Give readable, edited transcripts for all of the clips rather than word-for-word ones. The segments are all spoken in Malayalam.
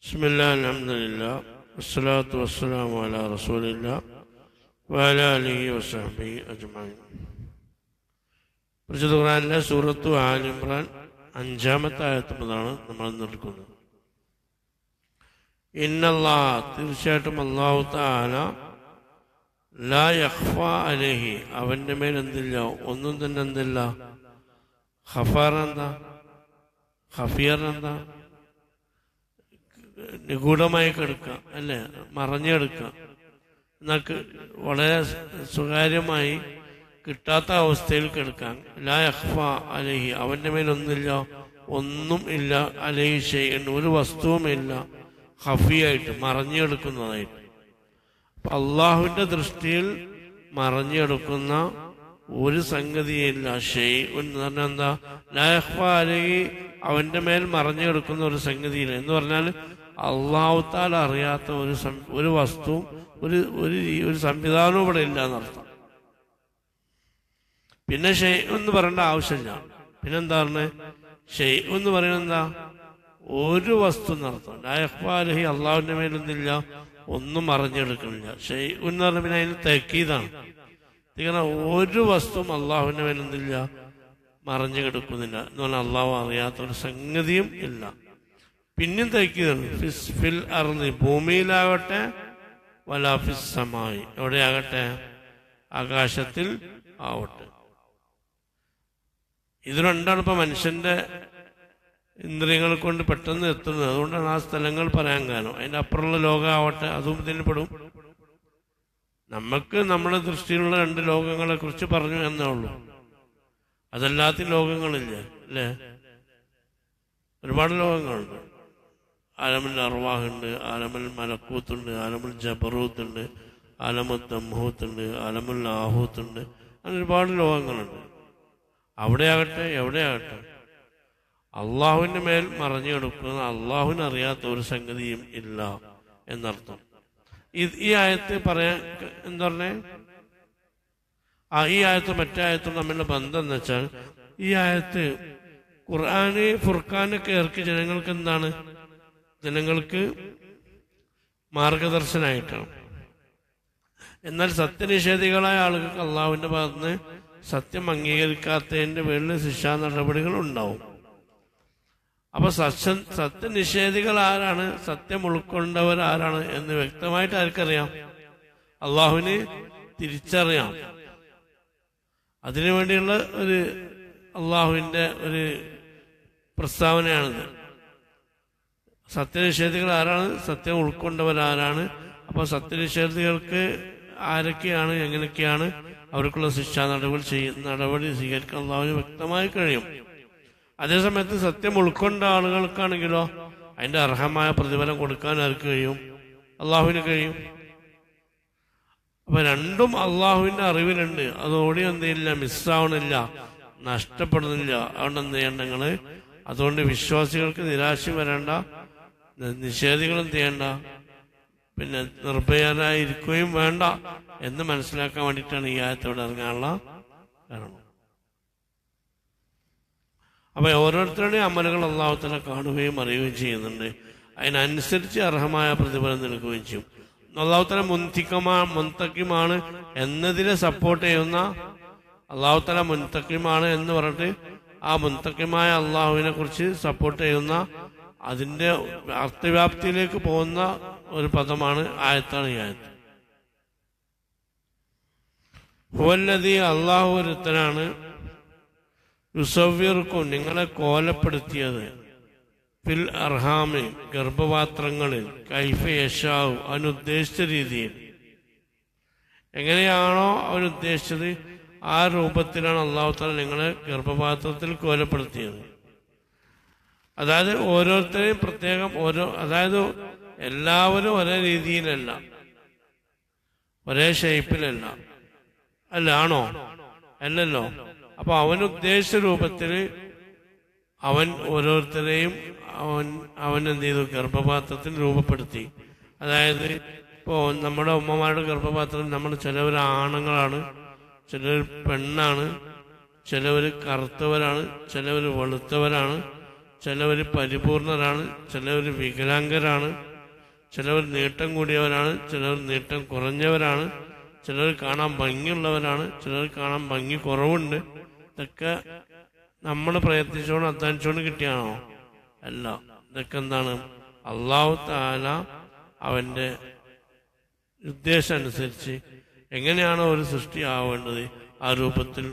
ബിസ്മില്ലാ അൽഹംദുലില്ലാ വസ്സലാത്തു വസ്സലാമു അലാ റസൂലില്ലാ വഅലാ ആലിഹി വസഹ്ബിഹി അജ്മഈൻ. പരിശുദ്ധ ഖുർആനിലെ സൂറത്തു ആൽ ഇംറാൻ 5-ാമത്തെ ആയത്ത് മുതലാണ് നമ്മൾ നിൽക്കുന്നത്. ഇന്നല്ലാഹ, തീർച്ചയായിട്ടും അല്ലാഹു തആല, ലാ യഖ്ഫാ അലൈഹി, അവൻ്റെ മേൽ എന്തില്ല, ഒന്നും തന്നെ എന്തില്ല. ഖഫാർ എന്താ? ഖഫീർ എന്താ? നിഗൂഢമായി കിടക്കുക, അല്ലേ? മറഞ്ഞെടുക്കുക. എന്നാൽ വളരെ സ്വകാര്യമായി കിട്ടാത്ത അവസ്ഥയിൽ കിടക്കാൻ. ലാ യഖ്ഫാ അലൈഹി, അവൻ്റെ മേലൊന്നില്ല, ഒന്നും ഇല്ല. അലൈഹി ഷൈഉൻ, ഒരു വസ്തുവുമില്ല. ഖഫിയായിട്ട്, മറഞ്ഞെടുക്കുന്നതായിട്ട്. അള്ളാഹുവിൻ്റെ ദൃഷ്ടിയിൽ മറഞ്ഞെടുക്കുന്ന ഒരു സംഗതിയില്ല. ഷൈഉൻ എന്ന് പറഞ്ഞാൽ എന്താ? ലാ യഖ്ഫാ അലൈഹി, അവൻ്റെ മേൽ മറഞ്ഞെടുക്കുന്ന ഒരു സംഗതിയില്ല എന്ന് പറഞ്ഞാൽ അള്ളാഹു തആല അറിയാത്ത ഒരു വസ്തുവും ഒരു സംവിധാനവും ഇവിടെ ഇല്ല എന്നർത്ഥം. പിന്നെ ഷെയ് എന്ന് പറയേണ്ട ആവശ്യമില്ല. പിന്നെന്താ പറഞ്ഞത്? ഷെയ് എന്ന് പറയുന്നത് എന്താ? ഒരു വസ്തു എന്നർത്ഥം. ലാ യഖ്ഫാ അലൈഹി, അള്ളാഹുവിന്റെ മേലൊന്നില്ല, ഒന്നും മറഞ്ഞെടുക്കണില്ല. ഷെയ് എന്ന് പറഞ്ഞ പിന്നെ അതിന് തഅക്കീദാണ്. ഒരു വസ്തുവും അള്ളാഹുവിന്റെ മേലൊന്നില്ല, മറഞ്ഞു കിടക്കുന്നില്ല എന്ന് പറഞ്ഞാൽ അള്ളാഹു അറിയാത്ത ഒരു സംഗതിയും ഇല്ല. പിന്നെയും തയ്ക്കുകയാണ്. ഫിൽ അർളി, ഭൂമിയിലാകട്ടെ, വലാ ഫിസ് സമായി, എവിടെയാകട്ടെ, ആകാശത്തിൽ ആവട്ടെ. ഇത് രണ്ടാണ് ഇപ്പൊ മനുഷ്യന്റെ ഇന്ദ്രിയങ്ങൾ കൊണ്ട് പെട്ടെന്ന് എത്തുന്നത്. അതുകൊണ്ടാണ് ആ സ്ഥലങ്ങൾ പറയാൻ കാരണം. അതിന്റെ അപ്പുറമുള്ള ലോകമാവട്ടെ, അതും ഇതിന് പെടും. നമുക്ക് നമ്മുടെ ദൃഷ്ടിയിലുള്ള 2 ലോകങ്ങളെ കുറിച്ച് പറഞ്ഞു എന്നേ ഉള്ളൂ. അതല്ലാത്ത ലോകങ്ങളില്ലേ, അല്ലേ? ഒരുപാട് ലോകങ്ങളുണ്ട്. ആലമുൽ അർവാഹുണ്ട്, ആലമുൽ മലക്കൂത്തുണ്ട്, ആലമുൽ ജബറൂത്തുണ്ട്, ആലമുൽ തംഹൂത്തുണ്ട്, ആലമുൽ ആഹൂത്തുണ്ട്. അങ്ങനെ ഒരുപാട് ലോകങ്ങളുണ്ട്. അവിടെയാകട്ടെ, എവിടെയാകട്ടെ, അള്ളാഹുവിന്റെ മേൽ മറഞ്ഞു കിടക്കുന്ന, അള്ളാഹുവിന് അറിയാത്ത ഒരു സംഗതിയും ഇല്ല എന്നർത്ഥം. ഈ ആയത്ത് പറയാൻ എന്താ പറഞ്ഞേ? ഈ ആയത്തും മറ്റേ ആയത്തും തമ്മിലുള്ള ബന്ധം എന്ന് വെച്ചാൽ, ഈ ആയത്ത് ഖുർആന് ഫുർഖാനൊക്കെ ഇറക്കി ജനങ്ങൾക്ക് എന്താണ്? ജനങ്ങൾക്ക് മാർഗദർശനായിട്ടാണ്. എന്നാൽ സത്യനിഷേധികളായ ആളുകൾക്ക് അള്ളാഹുവിന്റെ ഭാഗത്തുനിന്ന് സത്യം അംഗീകരിക്കാത്തതിന്റെ പേരിൽ ശിക്ഷാ നടപടികൾ ഉണ്ടാവും. അപ്പൊ സത്യനിഷേധികൾ ആരാണ്, സത്യം ഉൾക്കൊണ്ടവർ ആരാണ് എന്ന് വ്യക്തമായിട്ട് ആർക്കറിയാം? അള്ളാഹുവിന് തിരിച്ചറിയാം. അതിനുവേണ്ടിയുള്ള ഒരു അള്ളാഹുവിന്റെ ഒരു പ്രസ്താവനയാണിത്. സത്യനിഷേധികൾ ആരാണ്, സത്യം ഉൾക്കൊണ്ടവരാരാണ്. അപ്പൊ സത്യനിഷേധികൾക്ക് ആരൊക്കെയാണ്, എങ്ങനെയൊക്കെയാണ് അവർക്കുള്ള ശിക്ഷാ നടപടി സ്വീകരിക്കാൻ അള്ളാഹുവിന് വ്യക്തമായി കഴിയും. അതേസമയത്ത് സത്യം ഉൾക്കൊണ്ട ആളുകൾക്കാണെങ്കിലോ അതിന്റെ അർഹമായ പ്രതിഫലം കൊടുക്കാൻ ആർക്ക് കഴിയും? അള്ളാഹുവിന് കഴിയും. അപ്പൊ രണ്ടും അള്ളാഹുവിന്റെ അറിവിലുണ്ട്. അതോടെ എന്ത് ചെയ്യില്ല, മിസ്സാവണില്ല, നഷ്ടപ്പെടുന്നില്ല. അതുകൊണ്ട് എന്ത് ചെയ്യണ്ട നിങ്ങള്? അതുകൊണ്ട് വിശ്വാസികൾക്ക് നിരാശ വരേണ്ട, നിഷേധികൾ എന്ത് ചെയ്യണ്ട, പിന്നെ നിർഭയരായിരിക്കുകയും വേണ്ട എന്ന് മനസ്സിലാക്കാൻ വേണ്ടിയിട്ടാണ് ഈ ആയത്തോടെ ഇറങ്ങാനുള്ള കാരണം. അപ്പൊ ഓരോരുത്തരുടെയും അമലുകൾ അള്ളാഹു തആല കാണുകയും അറിയുകയും ചെയ്യുന്നുണ്ട്. അതിനനുസരിച്ച് അർഹമായ പ്രതിഫലം നൽകുകയും ചെയ്യും. അള്ളാഹു തആല മുൻതഖിമാണ് എന്നതിനെ സപ്പോർട്ട് ചെയ്യുന്ന, അള്ളാഹു തആല മുൻതഖിമാണ് എന്ന് പറഞ്ഞിട്ട് ആ മുൻതഖിമായ അള്ളാഹുവിനെ കുറിച്ച് സപ്പോർട്ട് ചെയ്യുന്ന, അതിന്റെ അർത്ഥവ്യാപ്തിയിലേക്ക് പോകുന്ന ഒരു പദമാണ്, ആയത്താണ് ഈ ആയത്ത്. ഹുവല്ലദീ, അള്ളാഹു ഒരുത്തനാണ്, യുസവ്വിറുക്കും, നിങ്ങളെ കോലപ്പെടുത്തിയത്, ഫിൽ അർഹാമി, ഗർഭപാത്രങ്ങളിൽ, കൈഫ യശാഉ, അവനുദ്ദേശിച്ച രീതിയിൽ. എങ്ങനെയാണോ അവനുദ്ദേശിച്ചത് ആ രൂപത്തിലാണ് അള്ളാഹു തആല നിങ്ങളെ ഗർഭപാത്രത്തിൽ കോലപ്പെടുത്തിയത്. അതായത് ഓരോരുത്തരെയും പ്രത്യേകം അതായത് എല്ലാവരും ഒരേ രീതിയിലല്ല, ഒരേ ഷേപ്പിലല്ല. അല്ല, ആണോ? അല്ലല്ലോ. അപ്പൊ അവനുദ്ദേശിച്ച രൂപത്തിൽ അവൻ ഓരോരുത്തരെയും അവൻ എന്ത് ചെയ്തു? ഗർഭപാത്രത്തിൽ രൂപപ്പെടുത്തി. അതായത് ഇപ്പോ നമ്മുടെ ഉമ്മമാരുടെ ഗർഭപാത്രത്തിൽ നമ്മൾ ചിലവർ ആണുങ്ങളാണ്, ചിലർ പെണ്ണാണ്, ചിലവർ കറുത്തവരാണ്, ചിലവർ വെളുത്തവരാണ്, ചിലവർ പരിപൂർണരാണ്, ചിലവർ വികലാംഗരാണ്, ചിലവർ നീട്ടം കൂടിയവരാണ്, ചിലവർ നീട്ടം കുറഞ്ഞവരാണ്, ചിലർ കാണാൻ ഭംഗിയുള്ളവരാണ്, ചിലർ കാണാൻ ഭംഗി കുറവുണ്ട്. ഇതൊക്കെ നമ്മൾ പ്രയത്നിച്ചുകൊണ്ട് അധ്വാനിച്ചുകൊണ്ട് കിട്ടിയാണോ? അല്ല. ഇതൊക്കെ എന്താണ്? അല്ലാഹു തആല അവന്റെ ഉദ്ദേശം അനുസരിച്ച് എങ്ങനെയാണോ ഒരു സൃഷ്ടി ആവേണ്ടത് ആ രൂപത്തിൽ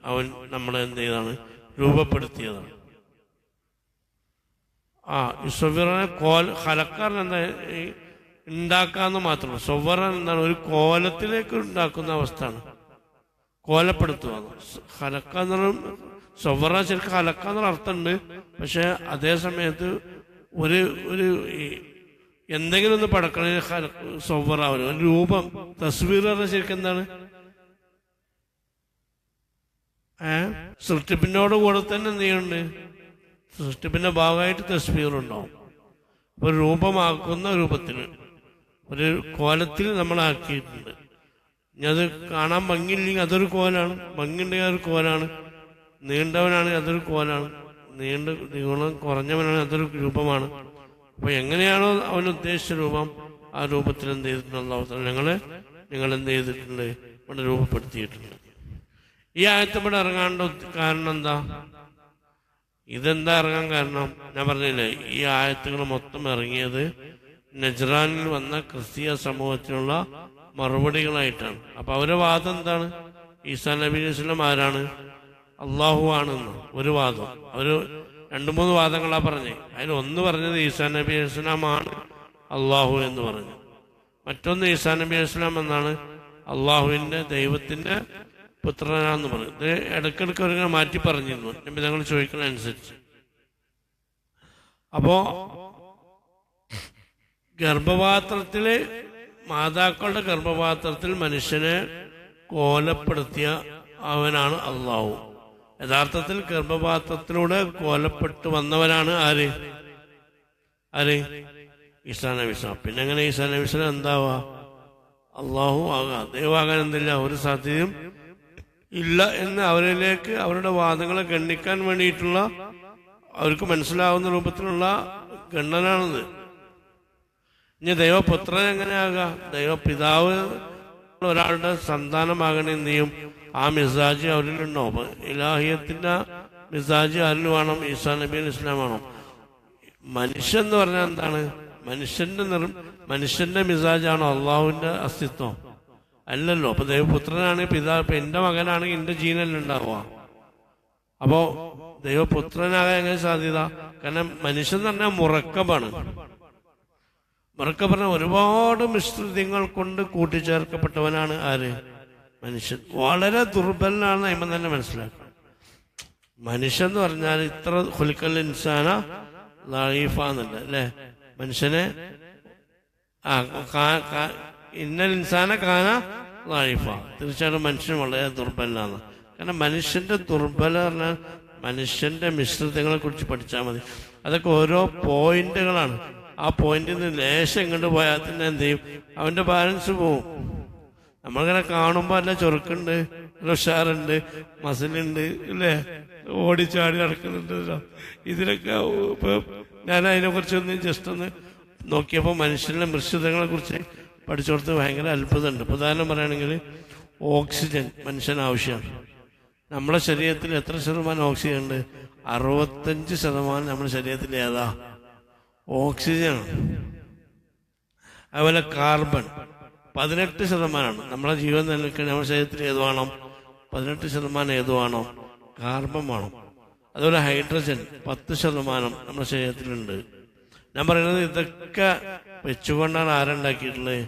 അവൻ നമ്മളെ എന്ത് ചെയ്താണ്? രൂപപ്പെടുത്തിയതാണ്. യുസവ്വിറനെ ഹലക്കാരൻ എന്താ? ഉണ്ടാക്കാന്ന് മാത്രമല്ല, സൊവ്വറൻ എന്താണ്? ഒരു കോലത്തിലേക്ക് ഉണ്ടാക്കുന്ന അവസ്ഥയാണ്, കോലപ്പെടുത്തുക. ഹലക്കാന്ന് സൊവ്വറ ശരിക്കും ഹലക്കാന്നുള്ള അർത്ഥമുണ്ട്. പക്ഷെ അതേ സമയത്ത് ഒരു ഒരു എന്തെങ്കിലും ഒന്ന് പടക്കണ സൊവ്വറാവലും ഒരു രൂപം തസ്വീർ പറഞ്ഞ ശരിക്കും എന്താണ്? സൃഷ്ടിപ്പിനോട് കൂടെ തന്നെ എന്ത് ചെയ്യുന്നുണ്ട്? സൃഷ്ടിപ്പിന്റെ ഭാഗമായിട്ട് തസ്വീറുണ്ടാവും. ഒരു രൂപമാക്കുന്ന രൂപത്തിൽ ഒരു കോലത്തിൽ നമ്മളാക്കിയിട്ടുണ്ട്. ഇനി അത് കാണാൻ ഭംഗിയില്ലെങ്കിൽ അതൊരു കോലാണ്, ഭംഗിയുണ്ടെങ്കിൽ അതൊരു കോലാണ്, നീണ്ടവനാണെങ്കിൽ അതൊരു കോലാണ്, നീളം കുറഞ്ഞവനാണെങ്കിൽ അതൊരു രൂപമാണ്. അപ്പൊ എങ്ങനെയാണോ അവൻ ഉദ്ദേശിച്ച രൂപം ആ രൂപത്തിൽ എന്ത് ചെയ്തിട്ടുണ്ട്? നിങ്ങൾ എന്ത് ചെയ്തിട്ടുണ്ട്? ഇവിടെ രൂപപ്പെടുത്തിയിട്ടുണ്ട്. ഈ ആയത്ത് ഇവിടെ ഇറങ്ങാണ്ട കാരണം എന്താ? ഇതെന്താ ഇറങ്ങാൻ കാരണം? ഞാൻ പറഞ്ഞില്ലേ, ഈ ആയത്തുകൾ മൊത്തം ഇറങ്ങിയത് നജ്റാനിൽ വന്ന ക്രിസ്തീയ സമൂഹത്തിനുള്ള മറുപടികളായിട്ടാണ്. അപ്പൊ അവരുടെ വാദം എന്താണ്? ഈസാ നബി അലൈഹി വസല്ലം ആരാണ്? അള്ളാഹു ആണെന്ന് ഒരു വാദം. അവര് 2-3 വാദങ്ങളാ പറഞ്ഞത്. അതിൽ ഒന്ന് പറഞ്ഞത് ഈസാ നബി അലൈഹി വസല്ലം ആണ് അള്ളാഹു എന്ന് പറഞ്ഞു. മറ്റൊന്ന് ഈസാ നബി അലൈഹി വസല്ലം എന്നാണ് അള്ളാഹുവിന്റെ ദൈവത്തിന്റെ പുത്രനാന്ന് പറഞ്ഞു. ഇത് ഇടയ്ക്കിടയ്ക്ക് അവരിങ്ങനെ മാറ്റി പറഞ്ഞിരുന്നു നബി തങ്ങൾ ചോദിക്കുന്ന അനുസരിച്ച്. അപ്പോ ഗർഭപാത്രത്തില് മാതാക്കളുടെ ഗർഭപാത്രത്തിൽ മനുഷ്യനെ കോലപ്പെടുത്തിയ അവനാണ് അള്ളാഹു. യഥാർത്ഥത്തിൽ ഗർഭപാത്രത്തിലൂടെ കോലപ്പെട്ടു വന്നവനാണ് ആര്? ഈസാ നബി ഇസ്ലാം. പിന്നെ എങ്ങനെ ഈസാ നബി ഇസ്ലാം എന്താവാ? അള്ളാഹു ആകാം. ദൈവമാകാൻ എന്തില്ല? ഒരു സാധ്യതയും ഇല്ല എന്ന് അവരിലേക്ക് അവരുടെ വാദങ്ങളെ ഗണ്ണിക്കാൻ വേണ്ടിയിട്ടുള്ള അവർക്ക് മനസ്സിലാവുന്ന രൂപത്തിലുള്ള ഗണ്ണനാണിത്. ഇനി ദൈവപുത്രൻ എങ്ങനെയാകാം? ദൈവപിതാവ് ഒരാളുടെ സന്താനമാകണ എന്ത് ചെയ്യും? ആ മിസാജ് അവരിലുണ്ടോ? ഇലാഹിയത്തിന്റെ മിസാജ് ആരിൽ വേണം? ഈസാ നബി അലൈഹി ഇസ്ലാം വേണം. മനുഷ്യൻ എന്ന് പറഞ്ഞാൽ എന്താണ്? മനുഷ്യന്റെ മിസാജാണോ അള്ളാഹുവിന്റെ അസ്തിത്വം? അല്ലല്ലോ. അപ്പൊ ദൈവപുത്രനാണെങ്കിൽ പിതാവ്, ഇപ്പൊ എന്റെ മകനാണെങ്കിൽ എന്റെ ജീനല്ല ഉണ്ടാവുക. അപ്പോ ദൈവപുത്രനാകാൻ എങ്ങനെ സാധ്യത? കാരണം മനുഷ്യൻ എന്ന് പറഞ്ഞാൽ മുറക്കബാണ്. മുറക്കബ് പറഞ്ഞ ഒരുപാട് മിശ്രിതങ്ങൾ കൊണ്ട് കൂട്ടിച്ചേർക്കപ്പെട്ടവനാണ് ആര്? മനുഷ്യൻ. വളരെ ദുർബലനാണ് നമ്മൾ തന്നെ മനസ്സിലാക്കണം. മനുഷ്യൻ എന്ന് പറഞ്ഞാൽ ഇത്ര ഖുൽഖൽ ഇൻസാന ലഈഫ എന്നല്ല അല്ലെ? മനുഷ്യനെ ഇന്നൽ ഇൻസാന കാന ലഈഫ, തീർച്ചയായിട്ടും മനുഷ്യൻ വളരെ ദുർബലനാണ്. കാരണം മനുഷ്യന്റെ ദുർബല പറഞ്ഞാൽ മനുഷ്യന്റെ മിശ്രിതങ്ങളെ കുറിച്ച് പഠിച്ചാൽ മതി. അതൊക്കെ ഓരോ പോയിന്റുകളാണ്. ആ പോയിന്റിൽ നിന്ന് ലേശം ഇങ്ങോട്ട് പോയാൽ തന്നെ എന്ത് ചെയ്യും? അവന്റെ ബാലൻസ് പോവും. നമ്മളിങ്ങനെ കാണുമ്പോ അല്ല ചൊറുക്കുണ്ട്, ഉഷാറുണ്ട്, മസിലുണ്ട് ഇല്ലേ, ഓടിച്ചാടി നടക്കുന്നുണ്ട്. ഇതിലൊക്കെ ഇപ്പൊ ഞാൻ അതിനെ കുറിച്ചൊന്ന് ജസ്റ്റ് ഒന്ന് നോക്കിയപ്പോ മനുഷ്യന്റെ മിശ്രിതങ്ങളെ കുറിച്ച് പഠിച്ചു കൊടുത്ത് ഭയങ്കര അത്ഭുതമുണ്ട്. ഉദാഹരണം പറയുകയാണെങ്കിൽ ഓക്സിജൻ മനുഷ്യന് ആവശ്യമാണ്. നമ്മുടെ ശരീരത്തിൽ എത്ര ശതമാനം ഓക്സിജൻ ഉണ്ട്? 65% നമ്മുടെ ശരീരത്തിൽ ഏതാ? ഓക്സിജനാണ്. അതുപോലെ കാർബൺ 18%. നമ്മുടെ ജീവൻ നിലനിൽക്കാൻ നമ്മുടെ ശരീരത്തിൽ ഏത് വേണം? 18% ഏത് വേണം? കാർബൺ വേണം. അതുപോലെ ഹൈഡ്രജൻ 10% നമ്മുടെ ശരീരത്തിലുണ്ട്. ഞാൻ പറയുന്നത് ഇതൊക്കെ വെച്ചുകൊണ്ടാണ് ആരുണ്ടാക്കിയിട്ടുള്ളത്?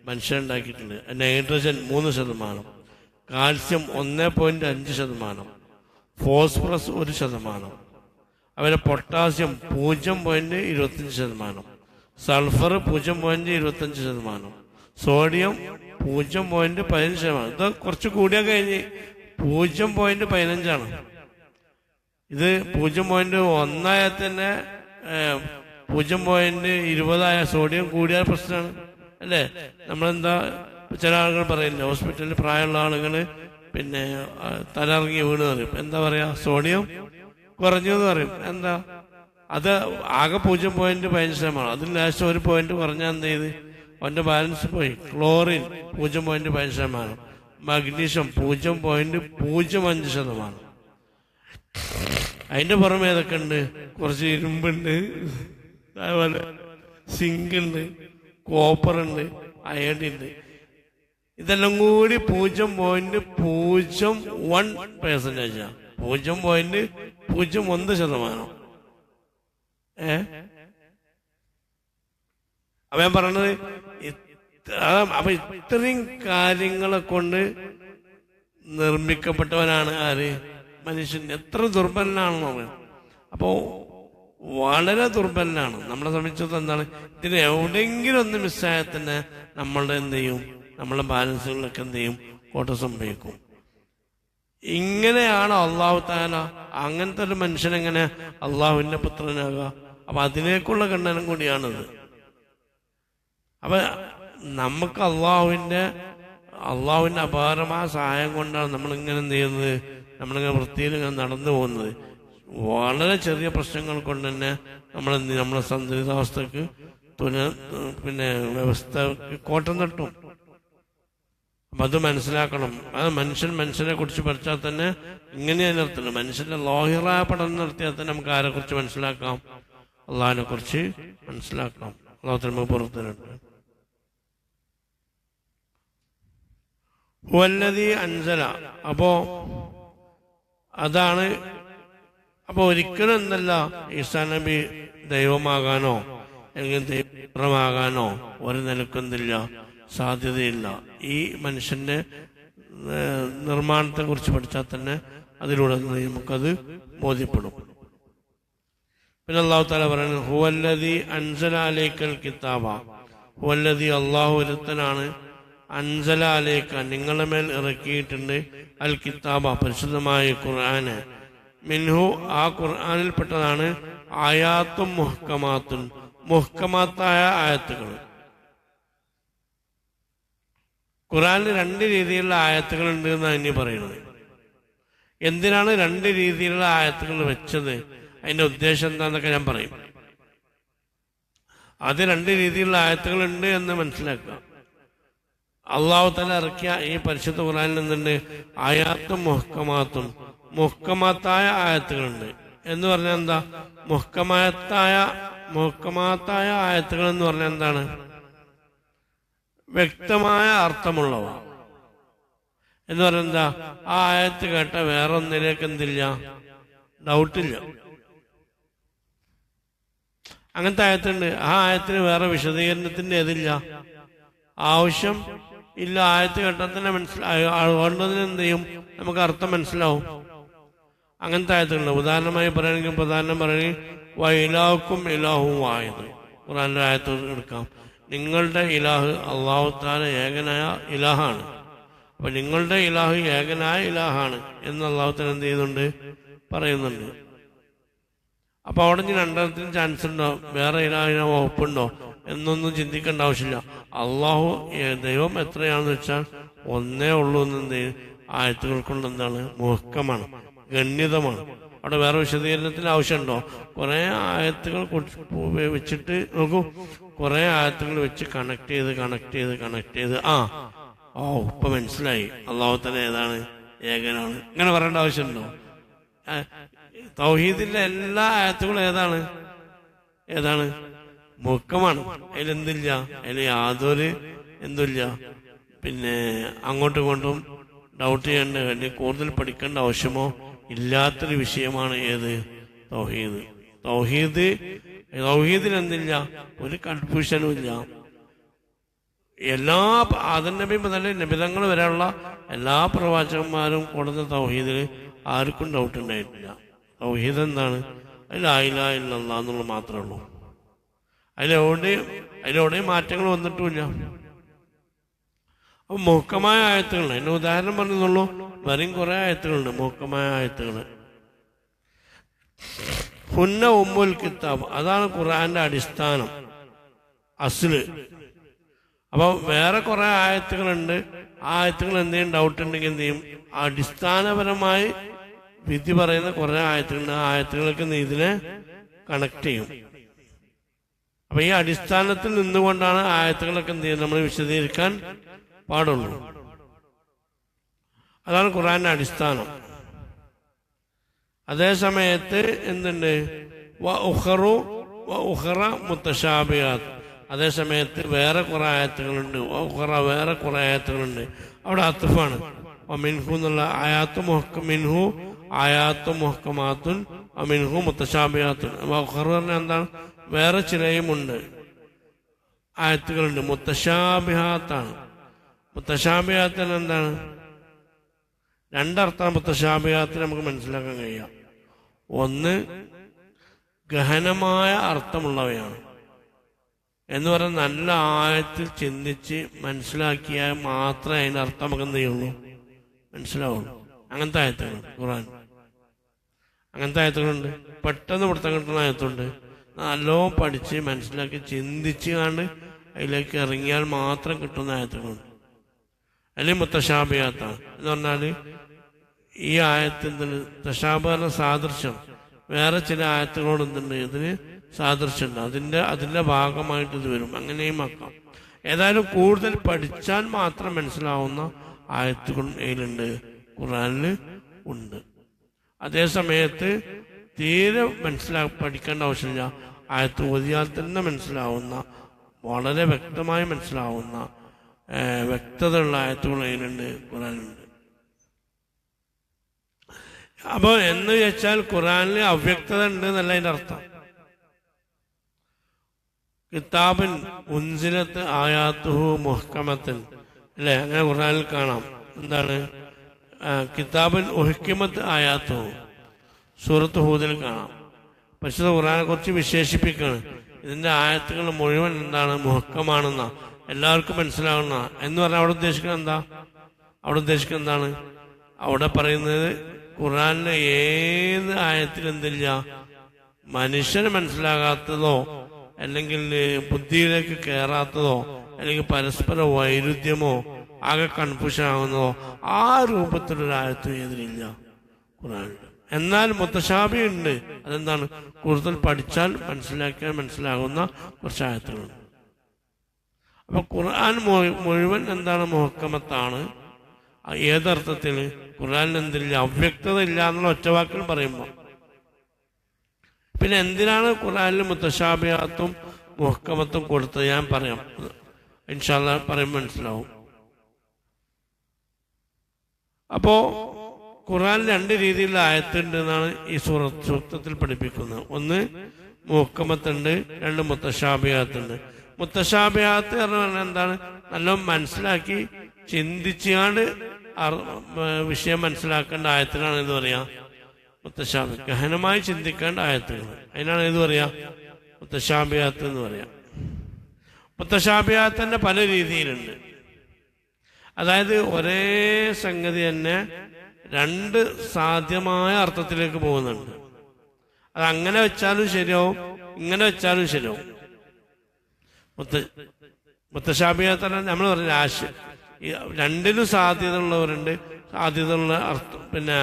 മനുഷ്യൻ ഉണ്ടാക്കിയിട്ടുള്ളത്. നൈട്രജൻ 3%, കാൽസ്യം 1.5%, ഫോസ്ഫറസ് 1%, അതുപോലെ പൊട്ടാസ്യം 0.25%, സൾഫർ 0.25%, സോഡിയം 0.15%. ഇത് കുറച്ച് കൂടിയാൽ കഴിഞ്ഞ് 0.15 ഇത് 0.1 തന്നെ 0.20 സോഡിയം കൂടിയാൽ പ്രശ്നമാണ് അല്ലേ? നമ്മളെന്താ ചില ആളുകൾ പറയില്ല, ഹോസ്പിറ്റലിൽ പ്രായമുള്ള ആളുകൾ പിന്നെ തലറങ്ങി വീണ് പറയും. എന്താ പറയാ? സോഡിയം കുറഞ്ഞു എന്ന് പറയും. എന്താ അത് ആകെ 0.15%. അതിൽ ലാസ്റ്റ് 1 പോയിന്റ് കുറഞ്ഞാൽ എന്ത് ചെയ്ത് അവൻ്റെ ബാലൻസ് പോയി. Chlorine 0.15%, magnesium 0.05%. അതിൻ്റെ പുറമെ ഏതൊക്കെ ഉണ്ട്? കുറച്ച് ഇരുമ്പുണ്ട്, അതുപോലെ സിങ്ക് ഉണ്ട്, കോപ്പറുണ്ട്, അയഡിൻ. ഇതെല്ലാം കൂടി 0.01%, 0.01%. അപ്പൊ ഞാൻ പറഞ്ഞത് അപ്പൊ ഇത്രയും കാര്യങ്ങളെ കൊണ്ട് നിർമ്മിക്കപ്പെട്ടവനാണ് ആര്? മനുഷ്യൻ. എത്ര ദുർബലനാണെന്നോ. അപ്പോ വളരെ ദുർബലനാണ്. നമ്മളെ സംബന്ധിച്ചത് എന്താണ്, ഇതിന് എവിടെയെങ്കിലും ഒന്ന് മിസ്സായാൽ തന്നെ നമ്മളുടെ എന്ത് ചെയ്യും, നമ്മളെ ബാലൻസുകളിലൊക്കെ എന്ത് ചെയ്യും, കോട്ട സംഭവിക്കും. ഇങ്ങനെയാണ് അള്ളാഹു തആല. അങ്ങനത്തെ ഒരു മനുഷ്യനെങ്ങനെ അള്ളാഹുവിന്റെ പുത്രനാകുക? അപ്പൊ അതിലേക്കുള്ള ഖണ്ഡനം കൂടിയാണിത്. അപ്പൊ നമുക്ക് അള്ളാഹുവിന്റെ അപാരമായ സഹായം കൊണ്ടാണ് നമ്മളിങ്ങനെ എന്ത് ചെയ്യുന്നത്, നമ്മളിങ്ങനെ വൃത്തിയിൽ ഇങ്ങനെ നടന്നു പോകുന്നത്. വളരെ ചെറിയ പ്രശ്നങ്ങൾ കൊണ്ട് തന്നെ നമ്മളെ സന്തുലിതാവസ്ഥക്ക് പിന്നെ വ്യവസ്ഥ കോട്ടം തട്ടും. അപ്പം അത് മനസ്സിലാക്കണം. അത് മനുഷ്യനെ കുറിച്ച് പഠിച്ചാൽ തന്നെ ഇങ്ങനെയാണ് നിർത്തുന്നത്. മനുഷ്യന്റെ ലോഹിറായ പഠനം നടത്തിയാൽ തന്നെ നമുക്ക് ആരെ കുറിച്ച് മനസ്സിലാക്കാം? അള്ളാഹിനെ കുറിച്ച് മനസ്സിലാക്കണം. അള്ളാഹു നമുക്ക് പുറത്തുണ്ട്. വല്ലദീ അൻസല. അപ്പോ അതാണ്. അപ്പൊ ഒരിക്കലും എന്തല്ല ഈസാ നബി ദൈവമാകാനോ അല്ലെങ്കിൽ ദൈവമാകാനോ ഒരു നിലക്കൊന്നില്ല, സാധ്യതയില്ല. ഈ മനുഷ്യന്റെ നിർമ്മാണത്തെ കുറിച്ച് പഠിച്ചാൽ തന്നെ അതിലൂടെ നമുക്കത് ബോധ്യപ്പെടും. പിന്നെ അല്ലാഹു തആല പറയുന്നത് ഹുവല്ലദീ അൻസല അലൈക്കൽ കിതാബ. ഹുവല്ലദീ അല്ലാഹു ഒരുത്തനാണ്, അൻസല അലൈക നിങ്ങളുടെ മേൽ ഇറക്കിയിട്ടുണ്ട്, അൽ കിതാബ പരിശുദ്ധമായ ഖുർആന്, മിൻഹു ആ ഖുർആനിൽപ്പെട്ടതാണ്, ആയാത്തും മുഹ്കമാത്തുൻ മുഹ്കമാത്തായ ആയത്തുകൾ. ഖുർആനിൽ 2 രീതിയിലുള്ള ആയത്തുകൾ ഉണ്ട് എന്നാണ് ഇനി പറയുന്നത്. എന്തിനാണ് 2 രീതിയിലുള്ള ആയത്തുകൾ വെച്ചത്, അതിന്റെ ഉദ്ദേശം എന്താന്നൊക്കെ ഞാൻ പറയും. അത് 2 രീതിയിലുള്ള ആയത്തുകൾ ഉണ്ട് എന്ന് മനസ്സിലാക്കുക. അള്ളാഹു തആല ഇറക്കിയ ഈ പരിശുദ്ധ ഖുർആനിൽ നിന്നുണ്ട് ആയാത്തും മുഹ്കമാത്തും, മുഹ്കമാത്തായ ആയത്തുകളുണ്ട്. എന്ന് പറഞ്ഞാൽ എന്താ? മുഹ്കമാത്തായ ആയത്തുകൾ എന്ന് പറഞ്ഞാൽ എന്താണ്? വ്യക്തമായ അർത്ഥമുള്ളവ എന്ന് പറഞ്ഞാൽ എന്താ? ആ ആയത്ത് കേട്ട വേറെ ഒന്നിലേക്ക് എന്തില്ല, ഡൗട്ടില്ല. അങ്ങനത്തെ ആയത്തുണ്ട്. ആ ആയത്തിന് വേറെ വിശദീകരണത്തിന്റെ ഏതില്ല, ആവശ്യം ഇല്ല. ആയത്ത് കേട്ടാൽ തന്നെ വേണ്ടതിന് എന്ത് ചെയ്യും, നമുക്ക് അർത്ഥം മനസ്സിലാവും. അങ്ങനത്തെ ആയത്തുണ്ട്. ഉദാഹരണമായി പറയുകയാണെങ്കിൽ പ്രധാനം പറയുകയും വൈലാഹുക്കും ഇലാഹും വായത്. ഖുർആനിലെ ആയത്ത് എടുക്കാം. നിങ്ങളുടെ ഇലാഹ് അല്ലാഹു തആല ഏകനായ ഇലാഹാണ്. അപ്പൊ നിങ്ങളുടെ ഇലാഹ് ഏകനായ ഇലാഹാണ് എന്ന് അല്ലാഹു തആല എന്ത് ചെയ്യുന്നുണ്ട്, പറയുന്നുണ്ട്. അപ്പൊ അവിടെ ഇനി 2ത്തിന് ചാൻസ് ഉണ്ടോ, വേറെ ഇലാഹിനെ വകുപ്പുണ്ടോ എന്നൊന്നും ചിന്തിക്കേണ്ട ആവശ്യമില്ല. അള്ളാഹു ദൈവം എത്രയാണെന്ന് വെച്ചാൽ ഒന്നേ ഉള്ളൂ എന്ന് ആയത്തുകൾ കൊണ്ട് എന്താണ്, മുഹ്കമാണ്, ഗണ്യതമാണ്. അവിടെ വേറെ വിശദീകരണത്തിന് ആവശ്യമുണ്ടോ? കുറെ ആയത്തുകൾ വെച്ചിട്ട് നോക്കൂ, കുറെ ആയത്തുകൾ വെച്ച് കണക്ട് ചെയ്ത് ഇപ്പൊ മനസ്സിലായി അള്ളാഹു തആല ഏതാണ്, ഏകനാണ്. ഇങ്ങനെ പറയേണ്ട ആവശ്യമുണ്ടോ? തൗഹീദിന്റെ എല്ലാ ആയത്തുകളും ഏതാണ്? മുഹ്കമാണ്. അതിലെന്തില്ല, അതിൽ യാതൊരു എന്തില്ല. പിന്നെ അങ്ങോട്ടും ഇങ്ങോട്ടും ഡൗട്ട് ചെയ്യേണ്ട വേണ്ടി കൂടുതൽ പഠിക്കേണ്ട ആവശ്യമോ ഇല്ലാത്തൊരു വിഷയമാണ് ഏത്? തൗഹീദിൽ എന്തില്ല, ഒരു കൺഫ്യൂഷനും ഇല്ല. എല്ലാ ആദം നബി മുതൽ നബിതങ്ങൾ വരെയുള്ള എല്ലാ പ്രവാചകന്മാരും കൊടുത്ത തൗഹീദിൽ ആർക്കും ഡൗട്ട് ഉണ്ടായിട്ടില്ല. തൗഹീദ് എന്താണ്? അതിൽ ലാ ഇലാഹ ഇല്ലല്ലാഹ് എന്നുള്ളത് മാത്രമേ ഉള്ളൂ. അതിലെവിടെയും മാറ്റങ്ങൾ വന്നിട്ടുമില്ല. അപ്പൊ മുഹ്കമായ ആയത്തുകൾ, അതിന് ഉദാഹരണം പറഞ്ഞുള്ളൂ. വേറെയും കുറെ ആയത്തുകളുണ്ട് മുഹ്കമായ ആയത്തുകൾ. ഹുന്ന ഉമ്മുൽ കിതാബ്, അതാണ് ഖുർആന്റെ അടിസ്ഥാനം, അസ്ല്. അപ്പൊ വേറെ കുറെ ആയത്തുകളുണ്ട്. ആ ആയത്തുകൾ എന്തെങ്കിലും ഡൗട്ട് ഉണ്ടെങ്കിൽ എന്ത് ചെയ്യും, അടിസ്ഥാനപരമായി വിധി പറയുന്ന കുറെ ആയത്തുകളുണ്ട്. ആ ആയത്തുകൾക്ക് ഇതിനെ കണക്ട് ചെയ്യും. അപ്പൊ ഈ അടിസ്ഥാനത്തിൽ നിന്നുകൊണ്ടാണ് ആയത്തുകളൊക്കെ എന്ത് ചെയ്യുന്നത് നമ്മൾ വിശദീകരിക്കാൻ പാടുള്ളൂ. അതാണ് ഖുർആന്റെ അടിസ്ഥാനം. അതേ സമയത്ത് എന്തുണ്ട്, ഉഖറ മുത്തശാബിഹാത്ത്, അതേ സമയത്ത് വേറെ കുറെ ആയത്തുകളുണ്ട്, വേറെ കുറെ ആയത്തുകളുണ്ട്. അവിടെ അത്ഫാണ്. മിൻഹു എന്നുള്ള മിൻഹു ആയാത്തു മുഹക്കമാത്തുൻ മിൻഹു മുത്തശാബിഹാത്തുൻ. ഉഖറ പറഞ്ഞാൽ എന്താണ്, വേറെ ചിലയുമുണ്ട് ആയത്തുകളുണ്ട്, മുത്തശാബിഹാത്താണ്. മുത്തശാബിഹാത്തിന് എന്താണ് രണ്ടർത്ഥം മുത്തശാബിഹാത്തിന് നമുക്ക് മനസ്സിലാക്കാൻ കഴിയാം. ഒന്ന് ഗഹനമായ അർത്ഥമുള്ളവയാണ് എന്ന് പറഞ്ഞാൽ നല്ല ആഴത്തിൽ ചിന്തിച്ച് മനസ്സിലാക്കിയാൽ മാത്രമേ അതിൻ്റെ അർത്ഥം നമുക്ക് എന്ത് ചെയ്യുള്ളൂ, മനസ്സിലാവുള്ളൂ. അങ്ങനത്തെ ആയത്തുകൾ ഖുർആൻ, അങ്ങനത്തെ ആയത്തുകളുണ്ട്. പെട്ടെന്ന് പിടുത്തം കിട്ടുന്ന ആയത്തുണ്ട്. നല്ലോണം പഠിച്ച് മനസ്സിലാക്കി ചിന്തിച്ച് കണ്ട് അതിലേക്ക് ഇറങ്ങിയാൽ മാത്രം കിട്ടുന്ന ആയത്തുകളുണ്ട്. അല്ലെങ്കിൽ മുത്തശാബിഹാത്താണ് എന്ന് പറഞ്ഞാൽ ഈ ആയത്തിന് തശാബിഹ സാദൃശ്യം വേറെ ചില ആയത്തുകളോട് എന്തുണ്ട്, ഇതിന് സാദൃശ്യമുണ്ട്, അതിന്റെ ഭാഗമായിട്ട് ഇത് വരും. അങ്ങനെയും ആക്കാം. ഏതായാലും കൂടുതൽ പഠിച്ചാൽ മാത്രം മനസ്സിലാവുന്ന ആയത്തുകളും ഇതിലുണ്ട്, ഖുർആനിൽ ഉണ്ട്. അതേ സമയത്ത് തീരെ പഠിക്കേണ്ട ആവശ്യമില്ല, ആയത്ത് ഓതിയാൽ തന്നെ മനസ്സിലാവുന്ന, വളരെ വ്യക്തമായി മനസ്സിലാവുന്ന വ്യക്തതയുള്ള ആയത്തുകൾ അതിലുണ്ട്, ഖുർആനിലുണ്ട്. അപ്പോൾ എന്ന് വെച്ചാൽ ഖുർആനിൽ അവ്യക്തത ഉണ്ട് എന്നല്ല അതിന്റെ അർത്ഥം. കിതാബിൻ ഉൻസിലത്ത് ആയാത്തുഹു മുഹ്കമത്തൻ, അല്ലെ? അങ്ങനെ ഖുർആനിൽ കാണാം. എന്താണ് കിതാബിൻ ഉഹ്കിമത്ത് ആയാത്തുഹു, സൂറത്ത് ഹൂദിൽ കാണാം. പരിശുദ്ധ ഖുർആനെ കുറിച്ച് വിശേഷിപ്പിക്കുകയാണ്. ഇതിന്റെ ആയത്തുകൾ മുഴുവൻ എന്താണ്, മുഹക്കമാണെന്ന, എല്ലാവർക്കും മനസ്സിലാവുന്ന എന്ന് പറഞ്ഞാൽ അവിടെ ഉദ്ദേശിക്കുന്നത് എന്താ? അവിടെ ഉദ്ദേശിക്കുന്നത് എന്താണ്? അവിടെ പറയുന്നത് ഖുർആനിലെ ഏത് ആയത്തിൽ എന്തില്ല, മനുഷ്യന് മനസ്സിലാകാത്തതോ അല്ലെങ്കിൽ ബുദ്ധിയിലേക്ക് കയറാത്തതോ അല്ലെങ്കിൽ പരസ്പര വൈരുദ്ധ്യമോ ആകെ കൺഫ്യൂഷൻ ആകുന്നതോ ആ രൂപത്തിലൊരു ആയത്തും ഏതിലില്ല ഖുർആനിൽ. എന്നാൽ മുത്തശാബി ഉണ്ട്. അതെന്താണ്? കൂടുതൽ പഠിച്ചാൽ മനസ്സിലാക്കിയാൽ മനസ്സിലാകുന്ന കുറച്ച് ആയത്തുകളുണ്ട്. അപ്പൊ ഖുർആൻ മുഴുവൻ എന്താണ്, മുഹക്കമത്താണ്. ഏതർത്ഥത്തിൽ? ഖുർആനിൽ എന്തില്ല, അവ്യക്തത ഇല്ല എന്നുള്ള ഒറ്റവാക്കിൽ പറയുമ്പോൾ. പിന്നെ എന്തിനാണ് ഖുർആനിൽ മുത്തശാബിഹാത്തും മുഹക്കമത്തും കൊടുത്തത് ഞാൻ പറയാം, ഇൻഷാ അല്ലാഹ് പറയുമ്പോൾ മനസ്സിലാവും. അപ്പോ ഖുർആനിൽ രണ്ട് രീതിയിലുള്ള ആയത്തുണ്ട് എന്നാണ് ഈ സൂക്തത്തിൽ പഠിപ്പിക്കുന്നത്. ഒന്ന് മുഹക്കമത്തുണ്ട്, രണ്ട് മുത്തശാബിഹാത്തുണ്ട്. മുത്തശാബിഹാത്ത് എന്ന് പറഞ്ഞാൽ എന്താണ്, നല്ലോണം മനസ്സിലാക്കി ചിന്തിച്ചാണ്ട് വിഷയം മനസ്സിലാക്കേണ്ട ആയത്തിനാണ് ഇത് പറയാ മുത്തശാബി. ഗഹനമായി ചിന്തിക്കേണ്ട ആയത്തുകൾ, അതിനാണ് ഇത് പറയാ മുത്തശാബിഹാത്ത് എന്ന് പറയാം. മുത്തശാബിഹാത്ത് തന്നെ പല രീതിയിലുണ്ട്. അതായത് ഒരേ സംഗതി തന്നെ രണ്ട് സാധ്യമായ അർത്ഥത്തിലേക്ക് പോകുന്നുണ്ട്. അത് അങ്ങനെ വെച്ചാലും ശരിയാവും, ഇങ്ങനെ വെച്ചാലും ശരിയാവും. മുത്തശാബിഹാത്ത് നമ്മൾ പറഞ്ഞ ആശയം രണ്ടിനും സാധ്യത ഉള്ളവരുണ്ട്, സാധ്യതയുള്ള അർത്ഥം. പിന്നെ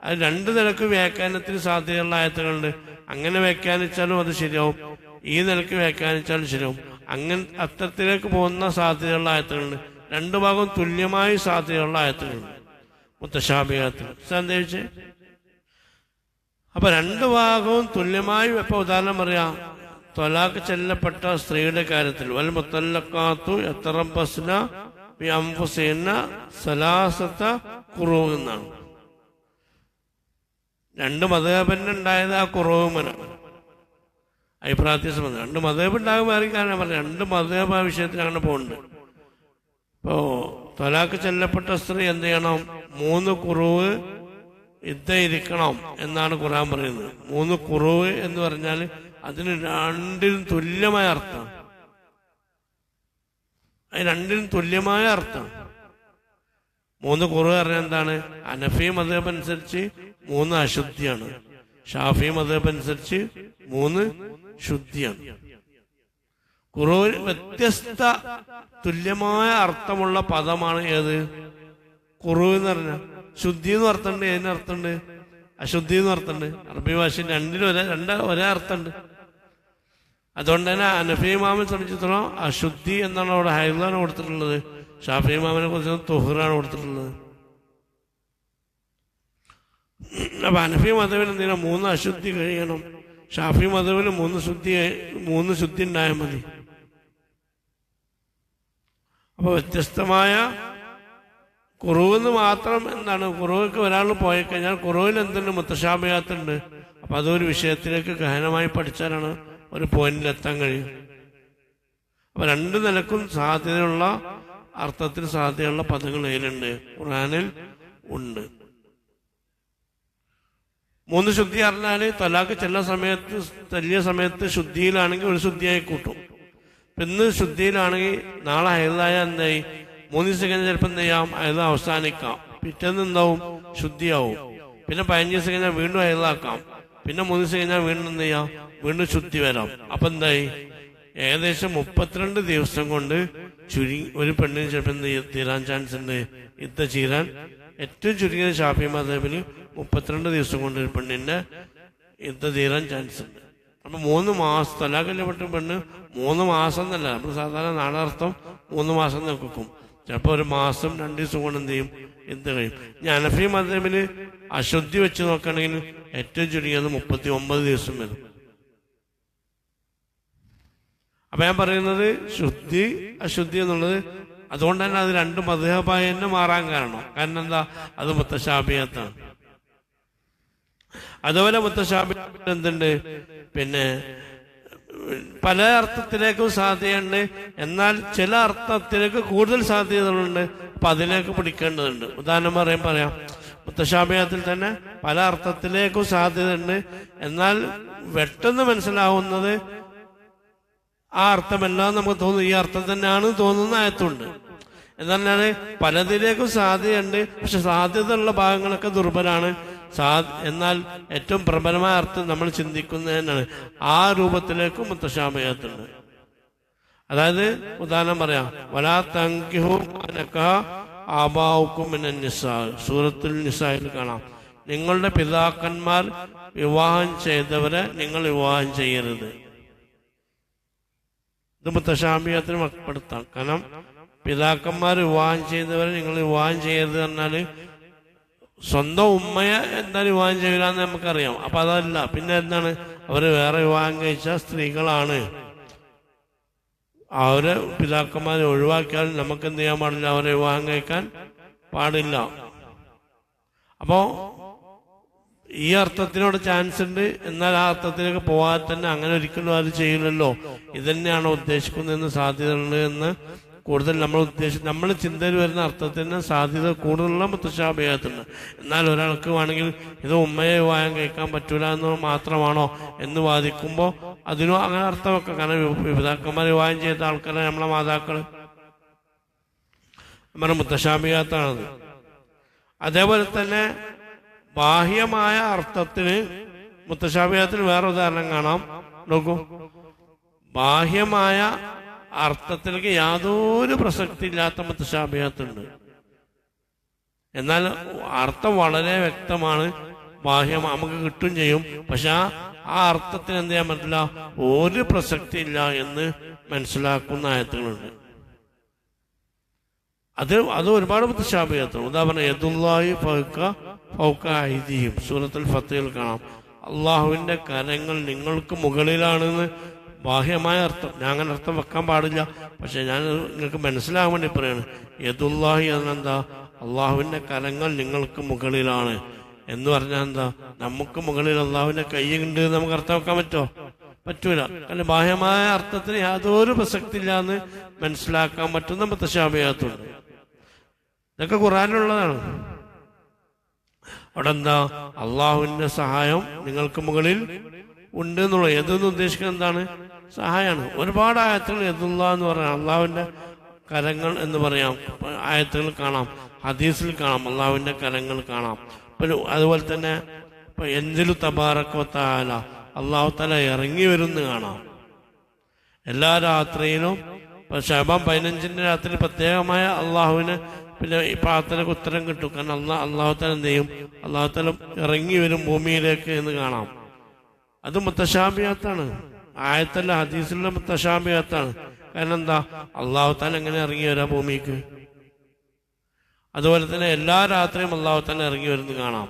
അത് രണ്ടു നിലക്ക് വ്യാഖ്യാനത്തിന് സാധ്യതയുള്ള ആയത്തുകളുണ്ട്. അങ്ങനെ വ്യാഖ്യാനിച്ചാലും അത് ശരിയാവും, ഈ നിലക്ക് വ്യാഖ്യാനിച്ചാലും ശരിയാവും. അങ്ങനെ അത്തരത്തിലേക്ക് പോകുന്ന സാധ്യതയുള്ള ആയത്തുകളുണ്ട്. രണ്ടു ഭാഗവും തുല്യമായി സാധ്യതയുള്ള ആയത്തുകളുണ്ട് മുത്തശാബിഹാത്തിൽ. സന്ദേശിച്ച് അപ്പൊ രണ്ടു ഭാഗവും തുല്യമായി. ഇപ്പൊ ഉദാഹരണം പറയാം, ത്വലാഖ് ചെല്ലപ്പെട്ട സ്ത്രീയുടെ കാര്യത്തിൽ വൽ മുത്തല്ലഖാത്തു യതറബ്ബസ്ന ബി അൻഫുസിഹിന്ന സലാസത ഖുറൂ എന്നാണ്. രണ്ട് മദ്ഹബിന് ഉണ്ടായത് ആ ഖുറൂമനാണ്. അഭിപ്രായ സംബന്ധം രണ്ട് മദ്ഹബ് ഉണ്ടാകും. വേറെ കാരണം പറഞ്ഞു, രണ്ട് മദ്ഹബ് ആ വിഷയത്തിൽ അങ്ങനെ പോകുന്നുണ്ട്. ഇപ്പോ ത്വലാഖ് ചെല്ലപ്പെട്ട സ്ത്രീ എന്ത് ചെയ്യണം? 3 ഖുറൂവ് ഇരിക്കണം എന്നാണ് ഖുർആൻ പറയുന്നത്. 3 ഖുറൂവ് എന്ന് പറഞ്ഞാൽ അതിന് രണ്ടിനും തുല്യമായ അർത്ഥമാണ്. അത് രണ്ടിനും തുല്യമായ അർത്ഥമാണ്. 3 ഖുറൂവ് പറഞ്ഞാൽ എന്താണ്? ഹനഫി മദ്ഹബ് അനുസരിച്ച് 3 അശുദ്ധിയാണ്, ഷാഫി മദ്ഹബ് അനുസരിച്ച് 3 ശുദ്ധിയാണ്. ഖുർആനിൽ വ്യത്യസ്ത തുല്യമായ അർത്ഥമുള്ള പദമാണ് ഏത്? ഖുർആൻ എന്ന് പറഞ്ഞാൽ ശുദ്ധി എന്ന് അർത്ഥമുണ്ട്. ഏതിന് അർത്ഥമുണ്ട്? അശുദ്ധി എന്ന് അർത്ഥമുണ്ട്. അറബി ഭാഷയിൽ രണ്ടിലും ഒരേ അർത്ഥമുണ്ട്. അതുകൊണ്ട് തന്നെ ഹനഫി ഇമാമിനെ സംബന്ധിച്ചിടത്തോളം അശുദ്ധി എന്നാണ് അവിടെ ഹൈലാണ് കൊടുത്തിട്ടുള്ളത്. ഷാഫി ഇമാമിനെ കുറിച്ച് തുഹറാണ് കൊടുത്തിട്ടുള്ളത്. അപ്പൊ ഹനഫി മതവിൽ എന്തിനാ 3 അശുദ്ധി കഴിയണം? ഷാഫി മതവിൽ 3 ശുദ്ധി ഉണ്ടായാൽ മതി. അപ്പൊ വ്യത്യസ്തമായ ഖുറൂന്ന് മാത്രം എന്താണ്, ഖുറൂക്ക് ഒരാൾ പോയി കഴിഞ്ഞാൽ ഖുറൂവിൽ എന്തുണ്ട്? മുത്തശാബിഹാത്തുണ്ട്. അപ്പൊ അതൊരു വിഷയത്തിലേക്ക് ഗഹനമായി പഠിച്ചാലാണ് ഒരു പോയിന്റിൽ എത്താൻ കഴിയും. അപ്പൊ 2 നിലക്കും സാധ്യതയുള്ള അർത്ഥത്തിൽ സാധ്യതയുള്ള പദങ്ങൾ അതിലുണ്ട്, ഖുർആനിൽ ഉണ്ട്. 3 ശുദ്ധി പറഞ്ഞാല് തലാഖ് ചെല്ലിയ സമയത്ത് ശുദ്ധിയിലാണെങ്കിൽ ഒരു ശുദ്ധിയായി കൂട്ടും. ഇന്ന് ശുദ്ധിയിലാണെങ്കിൽ നാളെ ഹൈദായ എന്തായി 3 ദിവസം കഴിഞ്ഞാൽ ചിലപ്പോൾ എന്ത് ചെയ്യാം, ഹൈദ അവസാനിക്കാം. പിറ്റേന്ന് എന്താവും? ശുദ്ധിയാവും. പിന്നെ 15 ദിവസം കഴിഞ്ഞാൽ വീണ്ടും ഹൈദാക്കാം. പിന്നെ 3 ദിവസം കഴിഞ്ഞാൽ വീണ്ടും എന്ത് ചെയ്യാം, വീണ്ടും ശുദ്ധി വരാം. അപ്പൊ എന്തായി? ഏകദേശം 32 ദിവസം കൊണ്ട് ഒരു പെണ്ണിന് ചിലപ്പോൾ എന്ത് തീരാൻ ചാൻസ് ഉണ്ട്. ഇത്ത ചീരാൻ ഏറ്റവും ചുരുങ്ങിയ ഷാഫി മദ്ഹബില് 32 ദിവസം കൊണ്ട് ഒരു പെണ്ണിന്റെ ഇത്ത തീരാൻ ചാൻസ് ഉണ്ട്. അപ്പൊ 3 മാസം തലാഖല്യപ്പെട്ട പെണ്ണ് 3 മാസം എന്നല്ല, നമ്മൾ സാധാരണ നാടർത്ഥം 3 മാസം നിൽക്കും. ചിലപ്പോൾ 1 മാസം 2 ദിവസം കൊണ്ട് എന്ത് ചെയ്യും, ഇത്ത കഴിയും. ഇനി ഹനഫി മദ്ഹബില് അശുദ്ധി വെച്ച് നോക്കുകയാണെങ്കിൽ ഏറ്റവും ചുരുങ്ങിയത് 39 ദിവസം വരും. അപ്പൊ ഞാൻ പറയുന്നത് ശുദ്ധി അശുദ്ധി എന്നുള്ളത് അതുകൊണ്ട് തന്നെ അത് 2 മദ്ഹബായി തന്നെ മാറാൻ കാരണം എന്താ? അത് മുത്തശാബിഹത്താണ്. അതുപോലെ മുത്തശാബിഹത്ത് എന്തുണ്ട്? പിന്നെ പല അർത്ഥത്തിലേക്കും സാധ്യതയുണ്ട്, എന്നാൽ ചില അർത്ഥത്തിലേക്ക് കൂടുതൽ സാധ്യതകളുണ്ട്. അപ്പൊ അതിലേക്ക് പിടിക്കേണ്ടതുണ്ട്. ഉദാഹരണം പറയാം, മുത്തശാബിഹത്തിൽ തന്നെ പല അർത്ഥത്തിലേക്കും സാധ്യതയുണ്ട്, എന്നാൽ പെട്ടെന്ന് മനസ്സിലാവുന്നത് ആ അർത്ഥമല്ല നമുക്ക് തോന്നുന്നു, ഈ അർത്ഥം തന്നെയാണ് തോന്നുന്ന ആയത്തുണ്ട്. എന്നാൽ പലതിലേക്കും സാധ്യതയുണ്ട്, പക്ഷെ സാധ്യതയുള്ള ഭാഗങ്ങളൊക്കെ ദുർബലാണ്. എന്നാൽ ഏറ്റവും പ്രബലമായ അർത്ഥം നമ്മൾ ചിന്തിക്കുന്നത് തന്നെയാണ്. ആ രൂപത്തിലേക്കും മുത്തശാബിഹത്തുണ്ട്. അതായത് ഉദാഹരണം പറയാം, വലാ തൻകിഹു മാ നകഹ ആബാഉകും മിനൻ നിസാ, സൂറത്തുൽ നിസായിൽ കാണാം, നിങ്ങളുടെ പിതാക്കന്മാർ വിവാഹം ചെയ്തവരെ നിങ്ങൾ വിവാഹം ചെയ്യരുത്. ഇത് മുത്തശാബിഹത്തിന് മക്പ്പെടുത്താം. കാരണം പിതാക്കന്മാർ വിവാഹം ചെയ്തവരെ നിങ്ങൾ വിവാഹം ചെയ്യരുത് പറഞ്ഞാല് സ്വന്തം ഉമ്മയെ എന്തായാലും വിവാഹം ചെയ്യില്ലാന്ന് നമുക്കറിയാം. അപ്പൊ അതല്ല, പിന്നെ എന്താണ്, അവര് വേറെ വിവാഹം കഴിച്ച സ്ത്രീകളാണ്. അവരെ പിതാക്കന്മാരെ ഒഴിവാക്കിയാൽ നമുക്ക് എന്ത് ചെയ്യാൻ പാടില്ല, അവരെ വിവാഹം കഴിക്കാൻ പാടില്ല. അപ്പോ ഈ അർത്ഥത്തിനോട് ചാൻസ് ഉണ്ട്, എന്നാൽ ആ അർത്ഥത്തിലേക്ക് പോകാതെ തന്നെ അങ്ങനെ ഒരിക്കലും അത് ചെയ്യില്ലല്ലോ, ഇതന്നെയാണോ ഉദ്ദേശിക്കുന്നതെന്ന് സാധ്യതയുണ്ട് എന്ന് കൂടുതൽ നമ്മൾ ചിന്തയിൽ വരുന്ന അർത്ഥത്തിന് സാധ്യത കൂടുതലുള്ള മുത്തശാബിഹത്തുണ്ട്. എന്നാൽ ഒരാൾക്ക് വേണമെങ്കിൽ ഇത് ഉമ്മയെ വിവാഹം കഴിക്കാൻ പറ്റൂല എന്ന് മാത്രമാണോ എന്ന് വാദിക്കുമ്പോൾ അതിനും അങ്ങനെ അർത്ഥം വെക്കാം. കാരണം പിതാക്കന്മാർ വിവാഹം ചെയ്ത ആൾക്കാരെ നമ്മളെ മാതാക്കള് നമ്മുടെ മുത്തശാബിഹത്താണത്. അതേപോലെ തന്നെ ബാഹ്യമായ അർത്ഥത്തിന് മുത്തശാബിഹത്തിന് വേറെ ഉദാഹരണം കാണാം. നോക്കൂ, ബാഹ്യമായ അർത്ഥത്തിലേക്ക് യാതൊരു പ്രസക്തി ഇല്ലാത്ത മുത്തശാബിഹത്തുണ്ട്, എന്നാൽ അർത്ഥം വളരെ വ്യക്തമാണ്, ബാഹ്യം നമുക്ക് കിട്ടും ചെയ്യും. പക്ഷെ ആ അർത്ഥത്തിന് എന്ത് ചെയ്യാൻ പറ്റില്ല, ഒരു പ്രസക്തി ഇല്ല എന്ന് മനസ്സിലാക്കുന്ന ആയത്തുകളുണ്ട്. അത് ഒരുപാട് മുത്തശാബിഹത്തുണ്ട്. ഉദാഹരണം യദുല്ലാഹി ഫൗക ഐദിഹിം, സൂറത്തുൽ ഫത്തഹിൽ കാണാം, അള്ളാഹുവിന്റെ കരങ്ങൾ നിങ്ങൾക്ക് മുകളിലാണെന്ന്. ബാഹ്യമായ അർത്ഥം ഞാൻ അങ്ങനെ അർത്ഥം വെക്കാൻ പാടില്ല, പക്ഷെ ഞാൻ നിങ്ങൾക്ക് മനസ്സിലാകാൻ വേണ്ടി പറയാണ്. യദുല്ലാഹി എന്നെന്താ, അള്ളാഹുവിന്റെ കരങ്ങൾ നിങ്ങൾക്ക് മുകളിലാണ് എന്ന് പറഞ്ഞാൽ എന്താ, നമുക്ക് മുകളിൽ അള്ളാഹുവിന്റെ കൈ ഉണ്ട് നമുക്ക് അർത്ഥം വെക്കാൻ പറ്റൂല. കാരണം ബാഹ്യമായ അർത്ഥത്തിന് യാതൊരു പ്രസക്തി ഇല്ല എന്ന് മനസ്സിലാക്കാൻ പറ്റുന്ന മുത്തശാബിഹത്തുണ്ട്. ഇതൊക്കെ ഖുർആനിലുള്ളതാണ്. അവിടെ എന്താ, അള്ളാഹുവിന്റെ സഹായം നിങ്ങൾക്ക് മുകളിൽ ഉണ്ട് എന്നുള്ളത്. എതെന്ന് ഉദ്ദേശിക്കുന്നത് എന്താണ്, സഹായമാണ്. ഒരുപാട് ആയത്തുകൾ യദുല്ലാ എന്ന് പറയാം, അള്ളാഹുവിന്റെ കരങ്ങൾ എന്ന് പറയാം, ആയത്തുകൾ കാണാം, ഹദീസിൽ കാണാം, അള്ളാഹുവിന്റെ കരങ്ങൾ കാണാം. അതുപോലെ തന്നെ എന്തിലു തബാറക വ തആല, അള്ളാഹു തആല ഇറങ്ങി വരുന്നു കാണാം. എല്ലാ രാത്രിയിലും ശഅബാൻ 15 രാത്രി പ്രത്യേകമായ അള്ളാഹുവിനെ പിന്നെ ഈ പ്രാർത്ഥനയ്ക്ക് ഉത്തരം കിട്ടും. കാരണം അള്ളാഹുത്താല എന്ത് ചെയ്യും? അള്ളാഹുത്താല ഇറങ്ങി വരും ഭൂമിയിലേക്ക് എന്ന് കാണാം. അത് മുത്തശാബിയാത്താണ്, ആയത്തല്ല ഹദീസിലുള്ള മുത്തശാബിയാത്താണ്. കാരണം എന്താ? അള്ളാഹുത്താല എങ്ങനെ ഇറങ്ങി വരാം ഭൂമിക്ക്? അതുപോലെ തന്നെ എല്ലാ രാത്രിയും അള്ളാഹുത്താല ഇറങ്ങി വരുന്നത് കാണാം.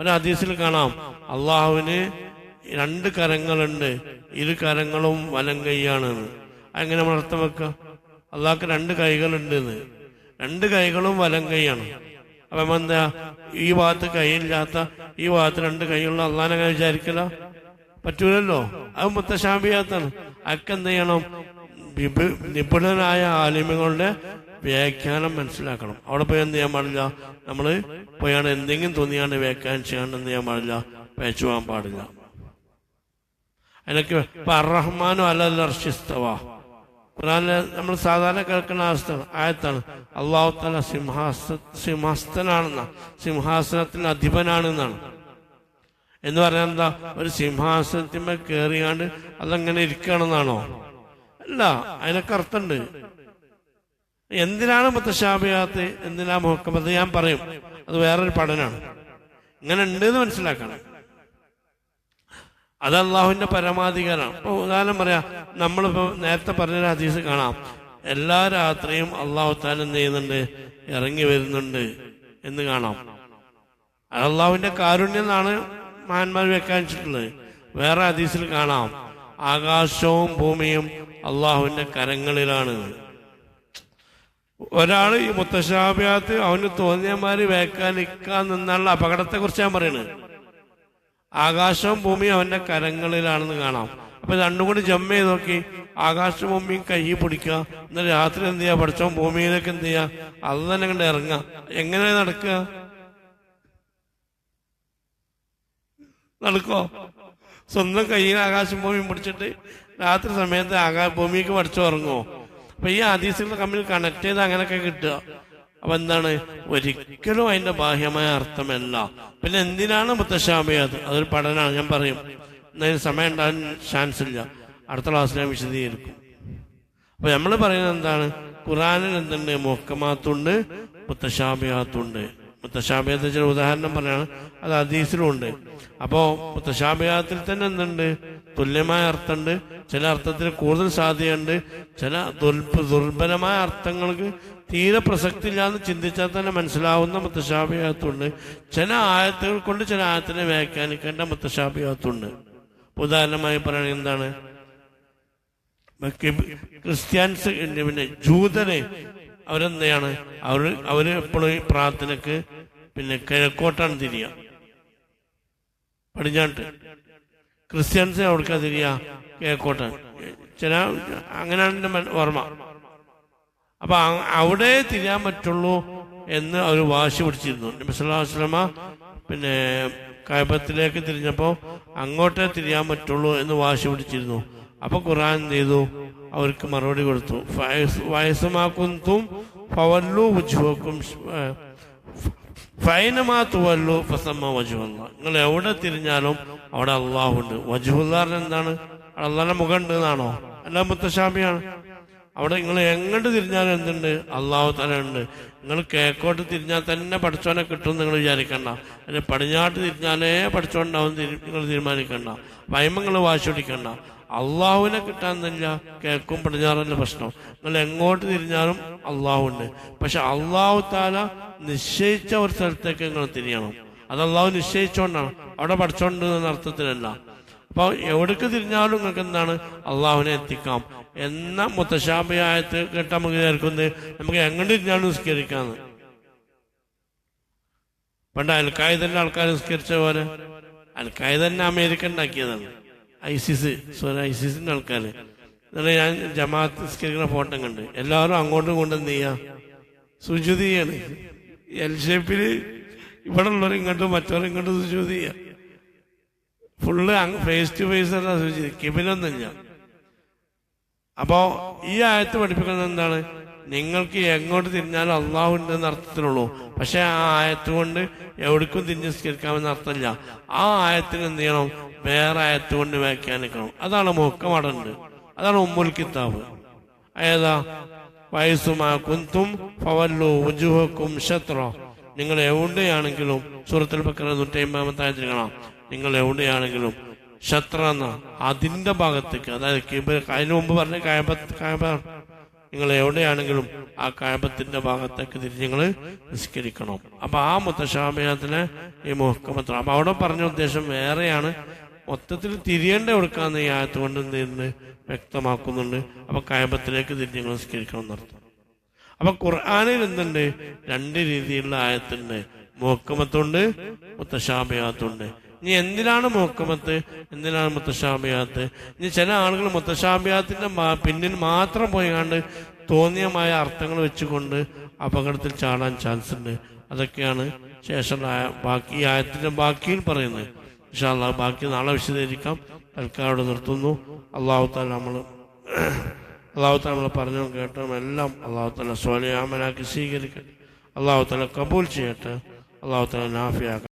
ഒരു ഹദീസിൽ കാണാം അള്ളാഹുവിന് 2 കരങ്ങളുണ്ട്, 2 കരങ്ങളും വലം കൈയാണെന്ന്. അങ്ങനെ നമ്മൾ അർത്ഥം വെക്കുക? അള്ളാഹ്ക്ക് 2 കൈകളുണ്ട് എന്ന്. 2 കൈകളും വലം കൈയാണ്. അപ്പം എന്താ? ഈ ഭാഗത്ത് കൈയില്ലാത്ത ഈ ഭാഗത്ത് 2 കൈയുള്ള അള്ളാഹിനെ അങ്ങനെ വിചാരിക്കല പറ്റൂലല്ലോ. അത് മുത്തശാബിയാത്താണ്. അതൊക്കെ എന്ത് ചെയ്യണം? നിപുണരായ ആലിമുകളുടെ വ്യാഖ്യാനം മനസ്സിലാക്കണം. അവിടെ പോയി എന്ത് ചെയ്യാൻ പാടില്ല? നമ്മൾ പോയാണ് എന്തെങ്കിലും തോന്നിയാണ്ട് വ്യാഖ്യാനം ചെയ്യാണ്ട് എന്ത് ചെയ്യാൻ പാടില്ല? പേച്ചു പോകാൻ പാടില്ല. അതിനൊക്കെ ഇപ്പൊ അർറഹ്മാനു അലൽ അർശിസ്തവ ഖുർആനിലെ നമ്മൾ സാധാരണ കേൾക്കുന്ന ആയത്താണ്. അല്ലാഹു തആല സിംഹാസനാണെന്ന, സിംഹാസനത്തിന് അധിപനാണെന്നാണ്. എന്ന് പറഞ്ഞാൽ എന്താ? ഒരു സിംഹാസനത്തിന്മേൽ കയറിയാണ്ട് അതങ്ങനെ ഇരിക്കുകയാണെന്നാണോ? അല്ല, അതിനൊക്കെ അർത്ഥമുണ്ട്. എന്തിനാണ് മുത്തശാബിയാത്ത്, എന്തിനാ മുഹക്കമത്ത്? ഞാൻ പറയും, അത് വേറൊരു പഠനമാണ്. ഇങ്ങനെ ഉണ്ട് എന്ന് മനസ്സിലാക്കണം. അത് അള്ളാഹുവിന്റെ പരമാധികാരമാണ്. ഇപ്പൊ ഉദാഹരണം പറയാം, നമ്മളിപ്പോ നേരത്തെ പറഞ്ഞൊരു ഹദീസ് കാണാം, എല്ലാ രാത്രിയും അള്ളാഹു താല എന്ത് ചെയ്യുന്നുണ്ട്? ഇറങ്ങി വരുന്നുണ്ട് എന്ന് കാണാം. അത് അള്ളാഹുവിന്റെ കാരുണ്യം എന്നാണ് മഹാന്മാർ വ്യാഖ്യാനിച്ചിട്ടുള്ളത്. വേറെ ഹദീസിൽ കാണാം ആകാശവും ഭൂമിയും അള്ളാഹുവിന്റെ കരങ്ങളിലാണ്. ഒരാള് ഈ മുത്തശാബിയാത്ത് അവന് തോന്നിയമാര് വ്യാഖ്യാനിക്കാൻ നിന്നുള്ള അപകടത്തെ കുറിച്ച് ഞാൻ പറയുന്നത്. ആകാശവും ഭൂമിയും അവന്റെ കരങ്ങളിലാണെന്ന് കാണാം. അപ്പൊ 2 കൂടി ജമ്മ ചെയ്ത് നോക്കി, ആകാശവും ഭൂമിയും കൈ പിടിക്കുക, എന്നിട്ട് രാത്രി എന്ത് ചെയ്യാ? പഠിച്ചോ ഭൂമിയിലേക്ക് എന്ത് ചെയ്യാ? അത് തന്നെ കണ്ട് ഇറങ്ങുക. എങ്ങനെ നടക്കുക? നടക്കോ? സ്വന്തം കയ്യിൽ ആകാശം ഭൂമിയും പിടിച്ചിട്ട് രാത്രി സമയത്ത് ഭൂമിക്ക് പഠിച്ചോ ഇറങ്ങുമോ? അപ്പൊ ഈ ഹദീസുകൾ തമ്മിൽ കണക്ട് ചെയ്ത് അങ്ങനെയൊക്കെ കിട്ടുക. അപ്പൊ എന്താണ്? ഒരിക്കലും അതിന്റെ ബാഹ്യമായ അർത്ഥമല്ല. പിന്നെ എന്തിനാണ് മുത്തശാബിയാത്ത്? അതൊരു പഠനമാണ്, ഞാൻ പറയും. എന്നതിന് സമയം ഉണ്ടാകാൻ ചാൻസ് ഇല്ല, അടുത്ത ക്ലാസ്സിൽ ഞാൻ വിശദീകരിക്കും. അപ്പൊ നമ്മൾ പറയുന്നത് എന്താണ്? ഖുർആനിൽ എന്തുണ്ട്? മുഹക്കമാത്തുണ്ട്, മുത്തശാബിയാത്തുണ്ട്. മുത്തശാബിയാത്ത് ചില ഉദാഹരണം പറയാണ്, അത് ഹദീസിലുണ്ട്. അപ്പോ മുത്തശാബിയാത്തിൽ തന്നെ എന്തുണ്ട്? തുല്യമായ അർത്ഥമുണ്ട്, ചില അർത്ഥത്തിൽ കൂടുതൽ സാധ്യതയുണ്ട്, ചില ദുർബലമായ അർത്ഥങ്ങൾക്ക് തീരെ പ്രസക്തി ഇല്ലാന്ന് ചിന്തിച്ചാൽ തന്നെ മനസ്സിലാവുന്ന മുത്തശാബിയാത്തുണ്ട്. ചില ആയത്തുകൾ കൊണ്ട് ചില ആയത്തിനെ വ്യാഖ്യാനിക്കേണ്ട മുത്തശാബിയാത്തുണ്ട്. ഉദാഹരണമായി പറയുന്നത് എന്താണ്? ക്രിസ്ത്യാനിസ് പിന്നെ ജൂതനെ അവരെന്താണ്? അവര് എപ്പോഴും പ്രാർത്ഥനക്ക് പിന്നെ കിഴക്കോട്ടാണ് തിരിയുക, പടിഞ്ഞാട്ട്. ക്രിസ്ത്യൻസ് അവിടേക്കാ തിരിയുക, കിഴക്കോട്ടാണ്. ചില അങ്ങനെയാണ് എൻ്റെ ഓർമ്മ. അപ്പൊ അവിടെ തിരിയാൻ പറ്റുള്ളൂ എന്ന് അവർ വാശി പിടിച്ചിരുന്നു. നബി സല്ലല്ലാഹു അലൈഹി വസല്ലമ പിന്നെ കഅബത്തിലേക്ക് തിരിഞ്ഞപ്പോ അങ്ങോട്ടേ തിരിയാൻ പറ്റുള്ളൂ എന്ന് വാശി പിടിച്ചിരുന്നു. അപ്പൊ ഖുർആൻ എന്ത് ചെയ്തു? അവർക്ക് മറുപടി കൊടുത്തു. ഫയസുമാകുന്തും ഫവല്ലു വുജൂഹക്കും ഫൈനമാ തുവല്ലു ഫസമ്മ വജ്ഹുല്ലാഹ്. നിങ്ങൾ എവിടെ തിരിഞ്ഞാലും അവിടെ അള്ളാഹുണ്ട്. വജ്ഹുല്ലാഹ് എന്താണ്? അള്ളാഹിന്റെ മുഖം ഉണ്ട് എന്നാണോ? അല്ല, മുത്തശാബിയാണ്. അവിടെ നിങ്ങൾ എങ്ങോട്ട് തിരിഞ്ഞാലും എന്തുണ്ട്? അള്ളാഹു തആല ഉണ്ട്. നിങ്ങൾ കിഴക്കോട്ട് തിരിഞ്ഞാൽ തന്നെ പഠിച്ചോനെ കിട്ടും നിങ്ങൾ വിചാരിക്കണ്ട. അല്ലെ പടിഞ്ഞാട്ട് തിരിഞ്ഞാലേ പഠിച്ചോണ്ടാവും നിങ്ങൾ തീരുമാനിക്കണ്ട. വൈമങ്ങൾ വാശി പിടിക്കണ്ട. അള്ളാഹുവിനെ കിട്ടാൻ തന്നെ കിഴക്കും പടിഞ്ഞാറല്ല പ്രശ്നം. നിങ്ങൾ എങ്ങോട്ട് തിരിഞ്ഞാലും അള്ളാഹു ഉണ്ട്. പക്ഷെ അള്ളാഹു തആല നിശ്ചയിച്ച ഒരു സ്ഥലത്തേക്ക് നിങ്ങൾ തിരിയണം. അത് അള്ളാഹു നിശ്ചയിച്ചോണ്ടാണ്, അവിടെ പഠിച്ചോണ്ട് എന്ന അർത്ഥത്തിലല്ല. അപ്പൊ എവിടേക്ക് തിരിഞ്ഞാലും നിങ്ങൾക്ക് എന്താണ്? അള്ളാഹുവിനെ എത്തിക്കാം എന്ന മുത്തശാബിയായത്ത് കേട്ടാൽ നമുക്ക് വിചാരിക്കുന്നത് നമുക്ക് എങ്ങോട്ട് തിരിഞ്ഞാലും നിസ്കരിക്കാന്ന്. പണ്ട് അൽഖായിദന്റെ ആൾക്കാർ നിസ്കരിച്ച പോലെ. അൽഖായിദ തന്നെ അമേരിക്ക ഉണ്ടാക്കിയതാണ്. ഐസിസിന്റെ ആൾക്കാര്. എന്നിട്ട് ഞാൻ ജമാഅത്ത് നിസ്കരിക്കുന്ന ഫോട്ടോ കണ്ട് എല്ലാവരും അങ്ങോട്ടും ഇങ്ങോട്ടും എന്ത് ചെയ്യാ? സുജൂദ് ചെയ്യാണ്. എൽ ഷേപ്പില് ഇവിടെ ഉള്ളവർ ഇങ്ങോട്ടും മറ്റവരും ഇങ്ങോട്ടും സുജൂദ് ചെയ്യാ. ഫുള്ള് ഫേസ് ടു ഫേസ് അല്ല സുജൂദ്, കിബിലൊന്നുമില്ല. അപ്പോ ഈ ആയത്ത് പഠിപ്പിക്കുന്നത് എന്താണ്? നിങ്ങൾക്ക് എങ്ങോട്ട് തിരിഞ്ഞാലും അള്ളാഹു ഉണ്ടെന്ന് അർത്ഥത്തിലുള്ളൂ. പക്ഷെ ആ ആയത്ത് കൊണ്ട് എവിടേക്കും തിരിഞ്ഞ് നിസ്കരിക്കാമെന്ന് അർത്ഥമില്ല. ആ ആയത്തിന് എന്ത് ചെയ്യണം? വേറെ ആയത്ത് കൊണ്ട് വ്യാഖ്യാനിക്കണം. അതാണ് മുഹക്കമടണ്ട്, അതാണ് ഉമ്മുൽ കിതാബ്. ഏതാ? വയസ്സുമാ കുന്തും ഫവല്ലു വുജൂഹക്കും ശത്ര. നിങ്ങൾ എവിടെയാണെങ്കിലും സൂറത്തുൽ ബഖറ 150 ആയത്തിൽ കാണാം, നിങ്ങൾ എവിടെയാണെങ്കിലും ശത്ര എന്ന അതിന്റെ ഭാഗത്തേക്ക്, അതായത് അതിനു മുമ്പ് പറഞ്ഞ കായബ നിങ്ങൾ എവിടെയാണെങ്കിലും ആ കായബത്തിന്റെ ഭാഗത്തേക്ക് തിരിഞ്ഞ് നിങ്ങൾ നിസ്കരിക്കണം. അപ്പൊ ആ മുത്തശാബിഹത്തിനെ ഈ മുഹക്കമത്താണ്. അപ്പൊ അവിടെ പറഞ്ഞ ഉദ്ദേശം വേറെയാണ്. മൊത്തത്തിൽ തിരിയേണ്ട കൊടുക്കാന്ന് ഈ ആയത്ത് കൊണ്ട് എന്ത് ചെയ്യുന്നത് വ്യക്തമാക്കുന്നുണ്ട്. അപ്പൊ കായബത്തിലേക്ക് തിരിഞ്ഞ് നിങ്ങൾ നിസ്കരിക്കണം എന്നർത്ഥം. അപ്പൊ ഖുർആനിൽ എന്തുണ്ട്? 2 രീതിയിലുള്ള ആയത്തുണ്ട്. മുഹക്കമത്തുണ്ട്, മുത്തശാബിഹത്തുണ്ട്. ഇനി എന്തിനാണ് മുഹക്കമത്ത്, എന്തിനാണ് മുത്തശാബിഹത്ത്? ഇനി ചില ആളുകൾ മുത്തശാബിഹത്തിന്റെ പിന്നിൽ മാത്രം പോയി കണ്ട് തോന്നിയമായ അർത്ഥങ്ങൾ വെച്ചുകൊണ്ട് അപകടത്തിൽ ചാടാൻ ചാൻസ് ഉണ്ട്. അതൊക്കെയാണ് ശേഷം ബാക്കി ആയത്തിന്റെ ബാക്കിയിൽ പറയുന്നത്. ഇൻഷാ അല്ലാഹ് ബാക്കി നാളെ വിശദീകരിക്കാം. തൽക്കാലം അവിടെ നിർത്തുന്നു. അല്ലാഹു തആല നമ്മൾ പറഞ്ഞു കേട്ടതും എല്ലാം അല്ലാഹു തആല സ്വാലിഹ് അമലാക്കി സ്വീകരിക്കട്ടെ. അല്ലാഹു തആല കബൂൽ ചെയ്യട്ടെ. അല്ലാഹു തആല നാഫിയാക്കട്ടെ.